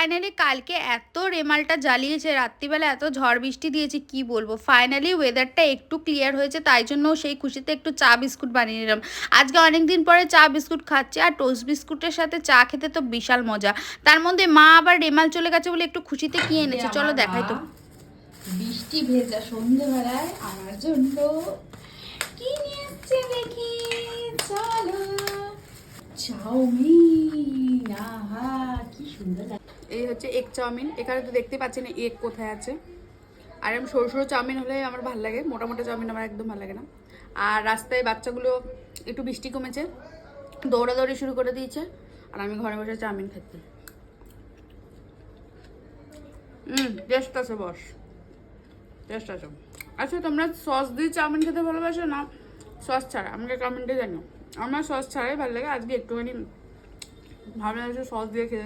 Finally কালকে এত রেমালটা জ্বালিয়েছে, রাত্রিবেলা এত ঝড় বৃষ্টি দিয়েছে কি বলবো। ফাইনালি ওয়েদারটা একটু ক্লিয়ার হয়েছে, তাই জন্য সেই খুশিতে একটু চা বিস্কুট বানিয়ে নিলাম। আজকে অনেক দিন পরে চা বিস্কুট খাচ্ছি, আর টোস্ট বিস্কুটের সাথে চা খেতে তো বিশাল মজা। তার মধ্যে মা আবার রেমাল চলে গেছে বলে একটু খুশিতে কি এনেছে চলো দেখাই তো। বৃষ্টি ভেজা সন্ধ্যেবেলায় আমার জন্য কি নিয়ে এসছে দেখি, চলো। চাউমিন, আহা কি সুন্দর লাগে। এই হচ্ছে এগ চাউমিন, এখানে তো দেখতে পাচ্ছি না এগ কোথায় আছে। আর আমি সরু সরু চাউমিন হলে আমার ভালো লাগে, মোটা মোটা চাউমিন আমার একদম ভালো লাগে না। আর রাস্তায় বাচ্চাগুলো একটু বৃষ্টি কমেছে, দৌড়াদৌড়ি শুরু করে দিয়েছে, আর আমি ঘরে বসে চাউমিন খাচ্ছি। টেস্ট আছে বস, টেস্ট আছে। আচ্ছা তোমরা সস দিয়ে চাউমিন খেতে ভালোবাসো না সস ছাড়া? আমাকে কমেন্টে জানো। আমার সস ছাড়াই ভালো লাগে, আজকে একটুখানি ভাবলাম সস দিয়ে খেতে।